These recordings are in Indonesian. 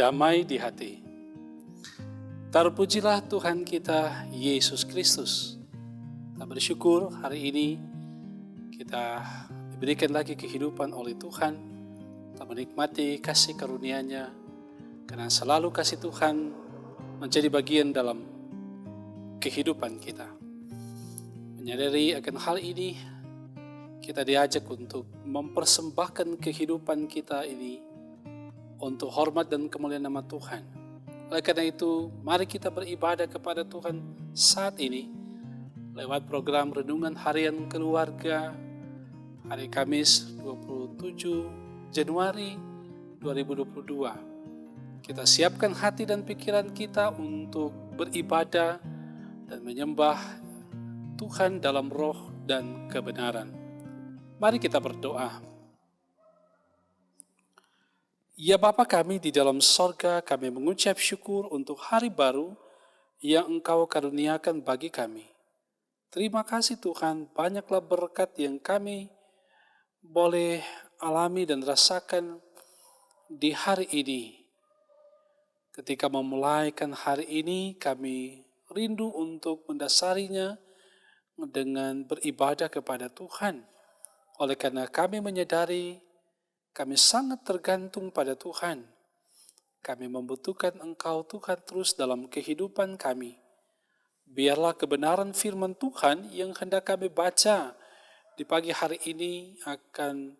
damai di hati. Terpujilah Tuhan kita Yesus Kristus. Kita bersyukur hari ini kita diberikan lagi kehidupan oleh Tuhan. Kita menikmati kasih karunia-Nya, karena selalu kasih Tuhan menjadi bagian dalam kehidupan kita. Menyadari akan hal ini, kita diajak untuk mempersembahkan kehidupan kita ini untuk hormat dan kemuliaan nama Tuhan. Oleh karena itu, mari kita beribadah kepada Tuhan saat ini lewat program Renungan Harian Keluarga hari Kamis 27 Januari 2022. Kita siapkan hati dan pikiran kita untuk beribadah dan menyembah Tuhan dalam roh dan kebenaran. Mari kita berdoa. Ya Bapa kami di dalam sorga, kami mengucap syukur untuk hari baru yang Engkau karuniakan bagi kami. Terima kasih Tuhan, banyaklah berkat yang kami boleh alami dan rasakan di hari ini. Ketika memulaikan hari ini, kami rindu untuk mendasarinya dengan beribadah kepada Tuhan. Oleh karena kami menyadari kami sangat tergantung pada Tuhan. Kami membutuhkan Engkau Tuhan terus dalam kehidupan kami. Biarlah kebenaran firman Tuhan yang hendak kami baca di pagi hari ini akan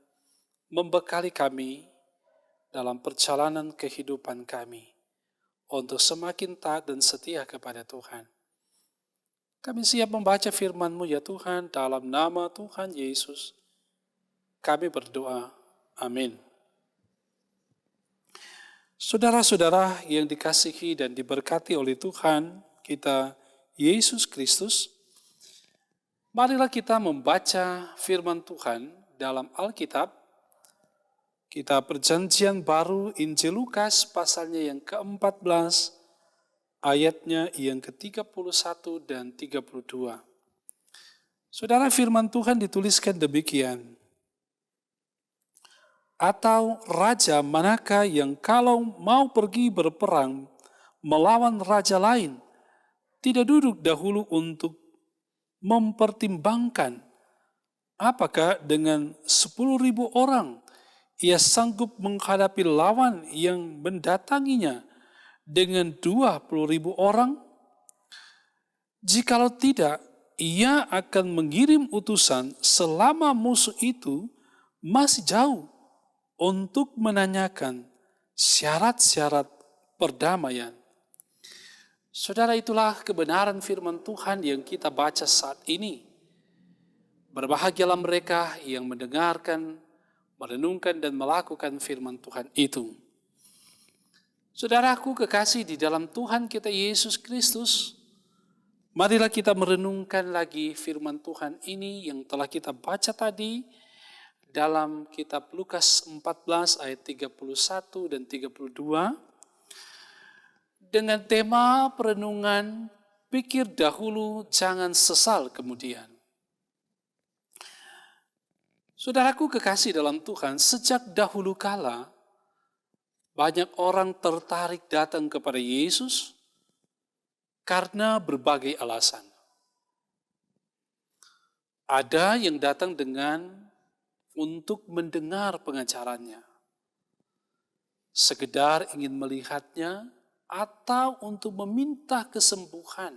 membekali kami dalam perjalanan kehidupan kami untuk semakin taat dan setia kepada Tuhan. Kami siap membaca firman-Mu ya Tuhan, dalam nama Tuhan Yesus. Kami berdoa. Amin. Saudara-saudara yang dikasihi dan diberkati oleh Tuhan kita Yesus Kristus, marilah kita membaca firman Tuhan dalam Alkitab, kitab Perjanjian Baru Injil Lukas pasalnya yang ke-14, ayatnya yang ke-31 dan 32. Saudara, firman Tuhan dituliskan demikian. Atau raja manakah yang kalau mau pergi berperang melawan raja lain, tidak duduk dahulu untuk mempertimbangkan apakah dengan 10.000 orang ia sanggup menghadapi lawan yang mendatanginya dengan 20.000 orang? Jikalau tidak, ia akan mengirim utusan selama musuh itu masih jauh untuk menanyakan syarat-syarat perdamaian. Saudara, itulah kebenaran firman Tuhan yang kita baca saat ini. Berbahagialah mereka yang mendengarkan, merenungkan dan melakukan firman Tuhan itu. Saudaraku kekasih di dalam Tuhan kita Yesus Kristus, marilah kita merenungkan lagi firman Tuhan ini yang telah kita baca tadi dalam kitab Lukas 14 ayat 31 dan 32 dengan tema perenungan pikir dahulu jangan sesal kemudian. Saudaraku kekasih dalam Tuhan, sejak dahulu kala banyak orang tertarik datang kepada Yesus karena berbagai alasan. Ada yang datang untuk mendengar pengajarannya, sekedar ingin melihatnya, atau untuk meminta kesembuhan.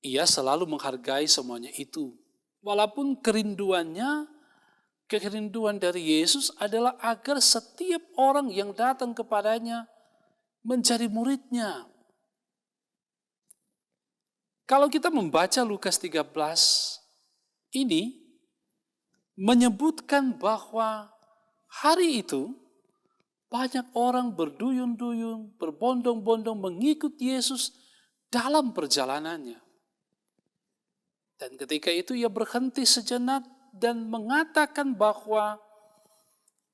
Ia selalu menghargai semuanya itu, walaupun kerinduan dari Yesus adalah agar setiap orang yang datang kepadanya menjadi muridnya. Kalau kita membaca Lukas 13 ini, menyebutkan bahwa hari itu banyak orang berduyun-duyun, berbondong-bondong mengikut Yesus dalam perjalanannya. Dan ketika itu ia berhenti sejenak dan mengatakan bahwa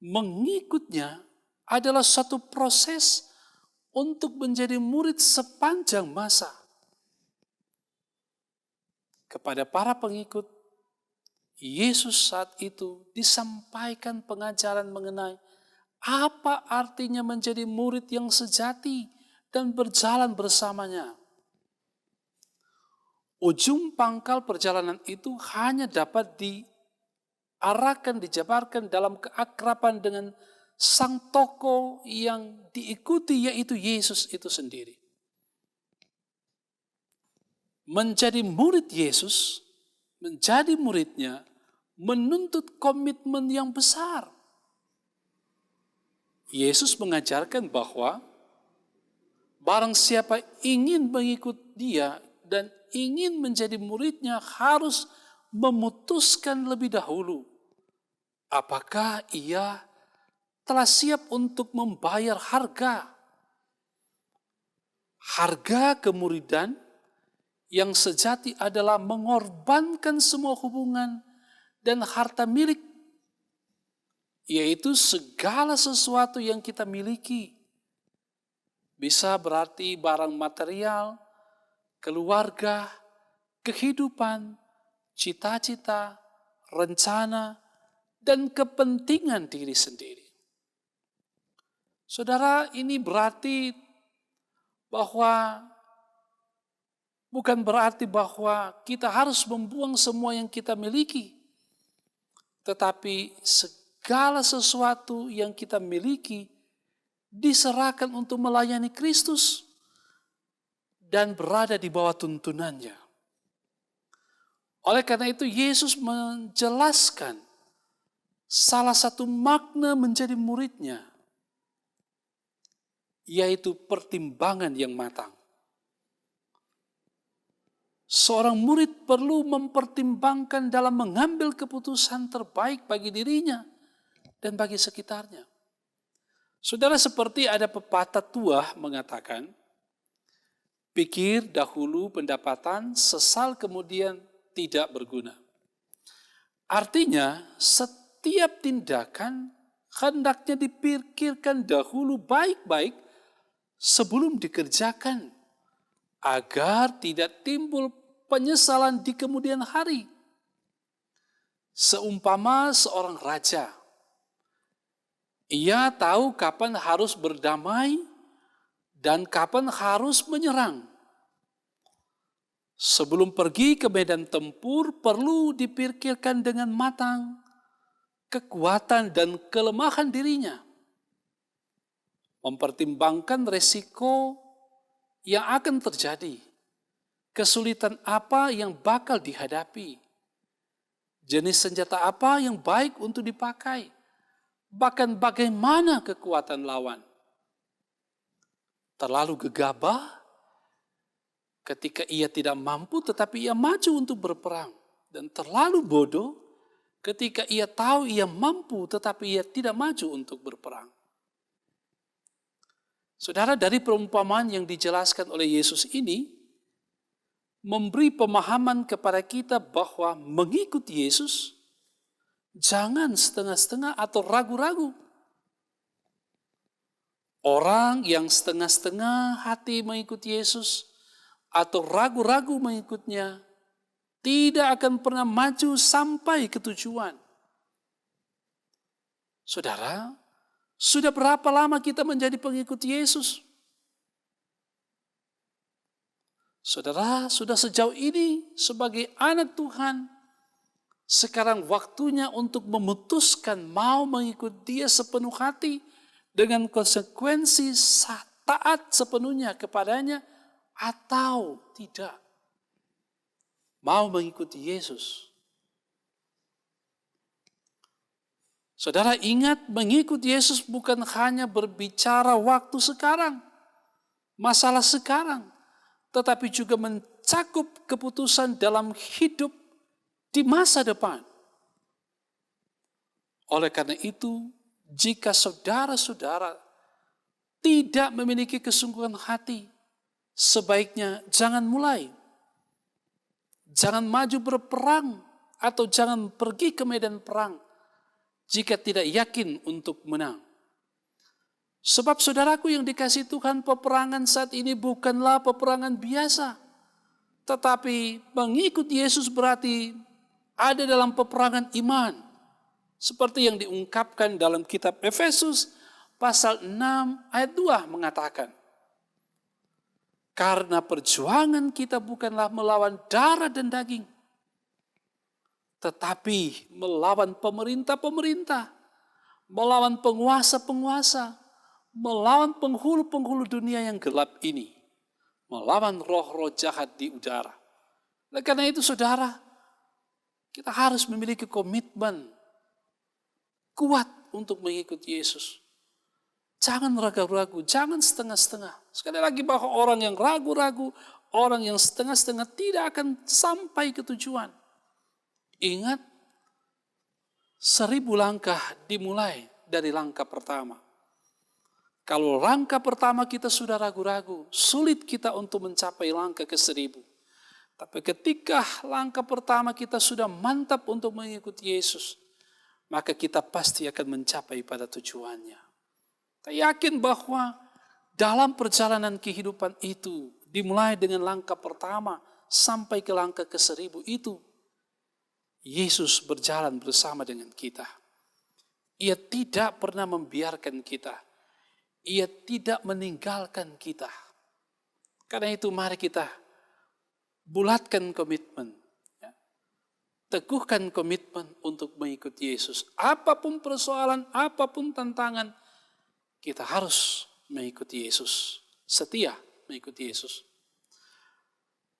mengikutnya adalah satu proses untuk menjadi murid sepanjang masa. Kepada para pengikut Yesus saat itu disampaikan pengajaran mengenai Apa artinya menjadi murid yang sejati dan berjalan bersamanya? Ujung pangkal perjalanan itu hanya dapat diarahkan, dijabarkan dalam keakraban dengan sang tokoh yang diikuti, yaitu Yesus itu sendiri. Menjadi murid Yesus, menjadi muridnya, menuntut komitmen yang besar. Yesus mengajarkan bahwa barang siapa ingin mengikut dia dan ingin menjadi muridnya harus memutuskan lebih dahulu apakah ia telah siap untuk membayar harga kemuridan yang sejati adalah mengorbankan semua hubungan dan harta milik, yaitu segala sesuatu yang kita miliki. Bisa berarti barang material, keluarga, kehidupan, cita-cita, rencana, dan kepentingan diri sendiri. Saudara, ini berarti bahwa bukan berarti bahwa kita harus membuang semua yang kita miliki, tetapi segala sesuatu yang kita miliki diserahkan untuk melayani Kristus dan berada di bawah tuntunannya. Oleh karena itu Yesus menjelaskan salah satu makna menjadi muridnya, yaitu pertimbangan yang matang. Seorang murid perlu mempertimbangkan dalam mengambil keputusan terbaik bagi dirinya dan bagi sekitarnya. Saudara, seperti ada pepatah tua mengatakan, pikir dahulu pendapatan, sesal kemudian tidak berguna. Artinya, setiap tindakan hendaknya dipikirkan dahulu baik-baik sebelum dikerjakan, agar tidak timbul penyesalan di kemudian hari. Seumpama seorang raja, ia tahu kapan harus berdamai dan kapan harus menyerang. Sebelum pergi ke medan tempur, perlu dipikirkan dengan matang kekuatan dan kelemahan dirinya. Mempertimbangkan resiko yang akan terjadi, kesulitan apa yang bakal dihadapi, jenis senjata apa yang baik untuk dipakai, bahkan bagaimana kekuatan lawan. Terlalu gegabah ketika ia tidak mampu tetapi ia maju untuk berperang, dan terlalu bodoh ketika ia tahu ia mampu tetapi ia tidak maju untuk berperang. Saudara, dari perumpamaan yang dijelaskan oleh Yesus ini memberi pemahaman kepada kita bahwa mengikut Yesus jangan setengah-setengah atau ragu-ragu. Orang yang setengah-setengah hati mengikut Yesus atau ragu-ragu mengikutnya tidak akan pernah maju sampai ke tujuan. Saudara, sudah berapa lama kita menjadi pengikut Yesus? Saudara, sudah sejauh ini sebagai anak Tuhan, sekarang waktunya untuk memutuskan mau mengikut Dia sepenuh hati dengan konsekuensi taat sepenuhnya kepadanya atau tidak. Mau mengikuti Yesus. Saudara, ingat, mengikuti Yesus bukan hanya berbicara waktu sekarang, masalah sekarang, tetapi juga mencakup keputusan dalam hidup di masa depan. Oleh karena itu, jika saudara-saudara tidak memiliki kesungguhan hati, sebaiknya jangan mulai. Jangan maju berperang atau jangan pergi ke medan perang jika tidak yakin untuk menang. Sebab saudaraku yang dikasihi Tuhan, peperangan saat ini bukanlah peperangan biasa. Tetapi mengikut Yesus berarti ada dalam peperangan iman. Seperti yang diungkapkan dalam kitab Efesus pasal 6 ayat 2 mengatakan, karena perjuangan kita bukanlah melawan darah dan daging, tetapi melawan pemerintah-pemerintah, melawan penguasa-penguasa, melawan penghulu-penghulu dunia yang gelap ini, melawan roh-roh jahat di udara. Oleh karena itu saudara, kita harus memiliki komitmen kuat untuk mengikuti Yesus. Jangan ragu-ragu, jangan setengah-setengah. Sekali lagi bahwa orang yang ragu-ragu, orang yang setengah-setengah tidak akan sampai ke tujuan. Ingat, 1000 langkah dimulai dari langkah pertama. Kalau langkah pertama kita sudah ragu-ragu, sulit kita untuk mencapai langkah ke-1000. Tapi ketika langkah pertama kita sudah mantap untuk mengikuti Yesus, maka kita pasti akan mencapai pada tujuannya. Saya yakin bahwa dalam perjalanan kehidupan itu, dimulai dengan langkah pertama sampai ke langkah ke-1000 itu, Yesus berjalan bersama dengan kita. Ia tidak pernah membiarkan kita. Ia tidak meninggalkan kita. Karena itu mari kita bulatkan komitmen. Teguhkan komitmen untuk mengikuti Yesus. Apapun persoalan, apapun tantangan, kita harus mengikuti Yesus. Setia mengikuti Yesus.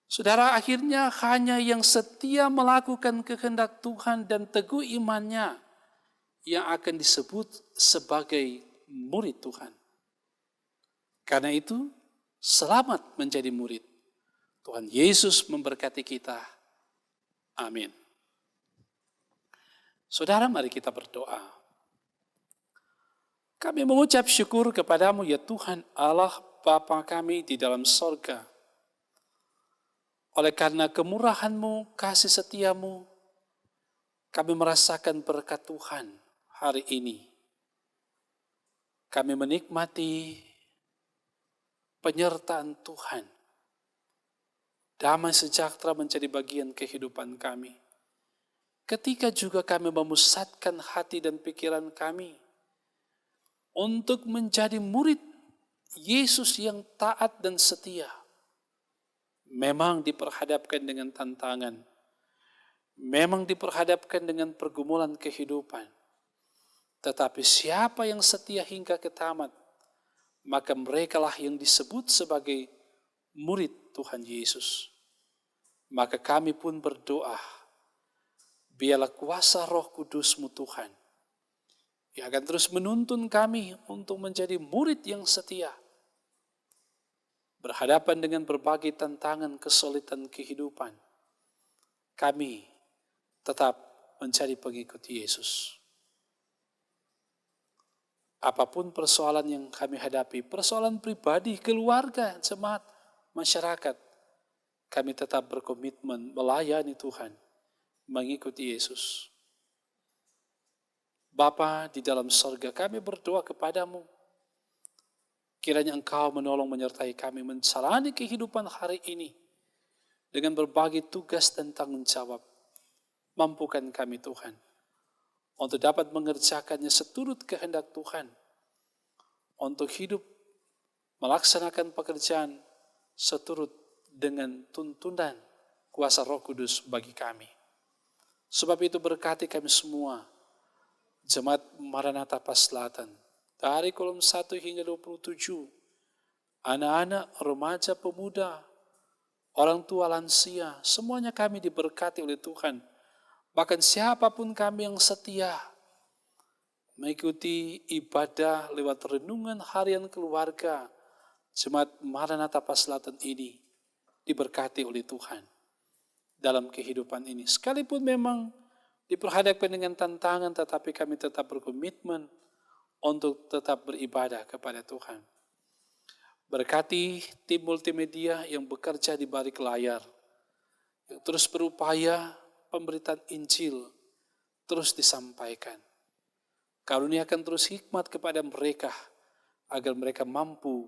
Saudara, akhirnya hanya yang setia melakukan kehendak Tuhan dan teguh imannya yang akan disebut sebagai murid Tuhan. Karena itu, selamat menjadi murid. Tuhan Yesus memberkati kita. Amin. Saudara, mari kita berdoa. Kami mengucap syukur kepadamu ya Tuhan Allah Bapa kami di dalam sorga. Oleh karena kemurahan-Mu, kasih setia-Mu, kami merasakan berkat Tuhan hari ini. Kami menikmati penyertaan Tuhan. Damai sejahtera menjadi bagian kehidupan kami. Ketika juga kami memusatkan hati dan pikiran kami untuk menjadi murid Yesus yang taat dan setia. Memang diperhadapkan dengan tantangan. Memang diperhadapkan dengan pergumulan kehidupan. Tetapi siapa yang setia hingga ke tamat, maka merekalah yang disebut sebagai murid Tuhan Yesus. Maka kami pun berdoa, biarlah kuasa Roh Kudus-Mu Tuhan, yang akan terus menuntun kami untuk menjadi murid yang setia. Berhadapan dengan berbagai tantangan kesulitan kehidupan, kami tetap menjadi pengikut Yesus. Apapun persoalan yang kami hadapi, persoalan pribadi, keluarga, jemaat, masyarakat, kami tetap berkomitmen melayani Tuhan, mengikuti Yesus. Bapa di dalam sorga, kami berdoa kepadamu. Kiranya Engkau menolong menyertai kami menjalani kehidupan hari ini dengan berbagai tugas dan tanggung jawab. Mampukan kami Tuhan untuk dapat mengerjakannya seturut kehendak Tuhan. Untuk hidup melaksanakan pekerjaan seturut dengan tuntunan kuasa Roh Kudus bagi kami. Sebab itu berkati kami semua. Jemaat Maranatha Paslatan, dari kolom 1 hingga 27, anak-anak, remaja, pemuda, orang tua, lansia, semuanya kami diberkati oleh Tuhan. Bahkan siapapun kami yang setia, mengikuti ibadah lewat renungan harian keluarga, Jemaat Maranatha Paslatan ini diberkati oleh Tuhan dalam kehidupan ini. Sekalipun memang diperhadapkan dengan tantangan, tetapi kami tetap berkomitmen untuk tetap beribadah kepada Tuhan. Berkati tim multimedia yang bekerja di balik layar, yang terus berupaya pemberitaan Injil terus disampaikan. Karuniakan terus hikmat kepada mereka, agar mereka mampu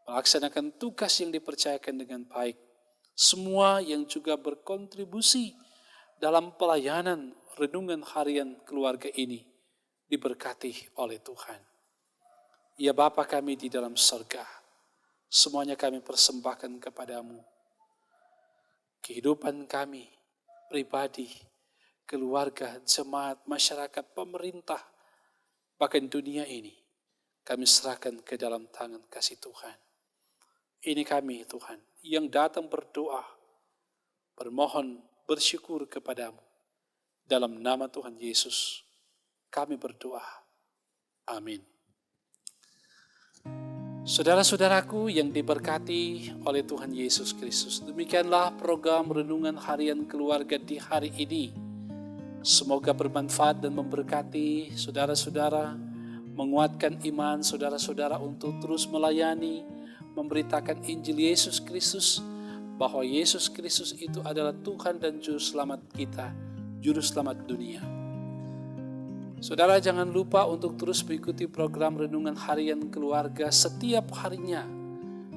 melaksanakan tugas yang dipercayakan dengan baik. Semua yang juga berkontribusi dalam pelayanan renungan harian keluarga ini diberkati oleh Tuhan. Ya Bapa kami di dalam sorga, semuanya kami persembahkan kepadamu. Kehidupan kami, pribadi, keluarga, jemaat, masyarakat, pemerintah, bahkan dunia ini, kami serahkan ke dalam tangan kasih Tuhan. Ini kami Tuhan, yang datang berdoa, bermohon, bersyukur kepadamu. Dalam nama Tuhan Yesus, kami berdoa. Amin. Saudara-saudaraku yang diberkati oleh Tuhan Yesus Kristus, demikianlah program Renungan Harian Keluarga di hari ini. Semoga bermanfaat dan memberkati saudara-saudara, menguatkan iman saudara-saudara untuk terus melayani, memberitakan Injil Yesus Kristus, bahwa Yesus Kristus itu adalah Tuhan dan Juru Selamat kita, Juru Selamat dunia. Saudara jangan lupa untuk terus mengikuti program Renungan Harian Keluarga setiap harinya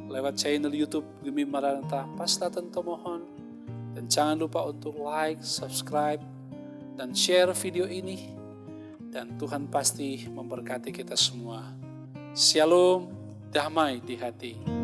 lewat channel YouTube Gemi Maranatha Paslatan Tomohon. Dan jangan lupa untuk like, subscribe, dan share video ini. Dan Tuhan pasti memberkati kita semua. Shalom, damai di hati.